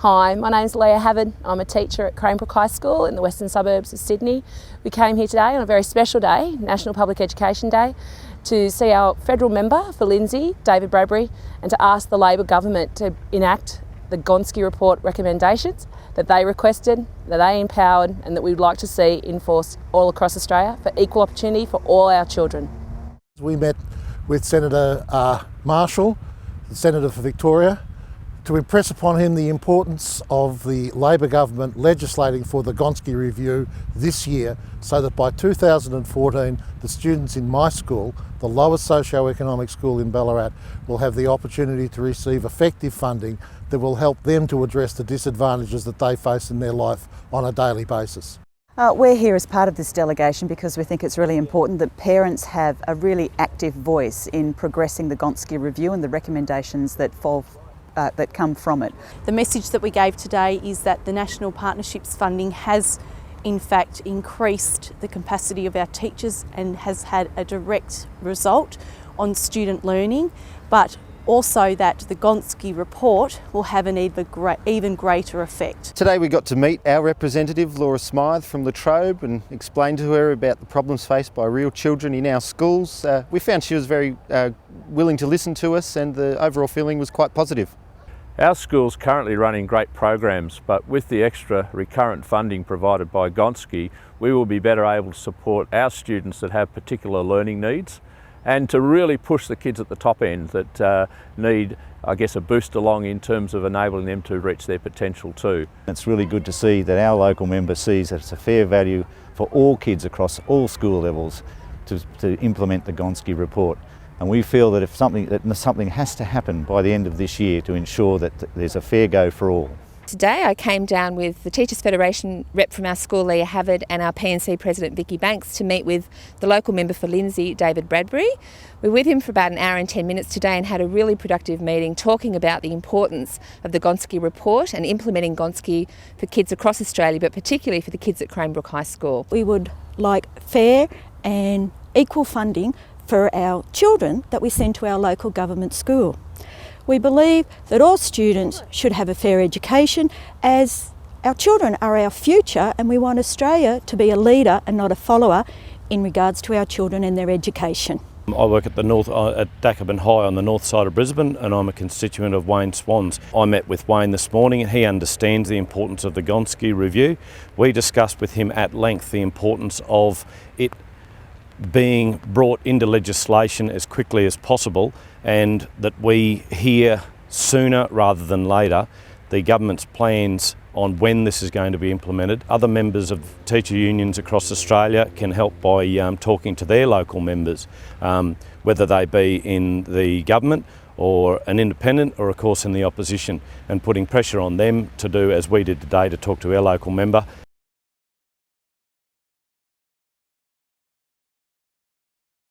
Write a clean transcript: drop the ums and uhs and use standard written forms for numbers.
Hi, my name's Leah Havord. I'm a teacher at Cranebrook High School in the western suburbs of Sydney. We came here today on a very special day, National Public Education Day, to see our federal member for Lindsay, David Bradbury, and to ask the Labor government to enact the Gonski report recommendations that they requested, that they empowered, and that we'd like to see enforced all across Australia for equal opportunity for all our children. We met with Senator Marshall, the Senator for Victoria, to impress upon him the importance of the Labor government legislating for the Gonski review this year, so that by 2014 the students in my school, the lowest socio-economic school in Ballarat, will have the opportunity to receive effective funding that will help them to address the disadvantages that they face in their life on a daily basis. We're here as part of this delegation because we think it's really important that parents have a really active voice in progressing the Gonski review and the recommendations that come from it. The message that we gave today is that the National Partnerships funding has in fact increased the capacity of our teachers and has had a direct result on student learning, but also that the Gonski report will have an even greater effect. Today we got to meet our representative, Laura Smythe from La Trobe, and explain to her about the problems faced by real children in our schools. We found she was very willing to listen to us, and the overall feeling was quite positive. Our school's currently running great programs, but with the extra recurrent funding provided by Gonski, we will be better able to support our students that have particular learning needs, and to really push the kids at the top end that need, I guess, a boost along in terms of enabling them to reach their potential too. It's really good to see that our local member sees that it's a fair value for all kids across all school levels to implement the Gonski report. And we feel that something has to happen by the end of this year to ensure that there's a fair go for all. Today I came down with the Teachers Federation rep from our school, Leah Havord, and our PNC President, Vicky Banks, to meet with the local member for Lindsay, David Bradbury. We were with him for about an hour and 10 minutes today and had a really productive meeting talking about the importance of the Gonski report and implementing Gonski for kids across Australia, but particularly for the kids at Cranebrook High School. We would like fair and equal funding for our children that we send to our local government school. We believe that all students should have a fair education, as our children are our future, and we want Australia to be a leader and not a follower in regards to our children and their education. I work at Dacabin High on the north side of Brisbane, and I'm a constituent of Wayne Swans. I met with Wayne this morning and he understands the importance of the Gonski review. We discussed with him at length the importance of it being brought into legislation as quickly as possible, and that we hear sooner rather than later the government's plans on when this is going to be implemented. Other members of teacher unions across Australia can help by talking to their local members, whether they be in the government or an independent or of course in the opposition, and putting pressure on them to do as we did today, to talk to our local member.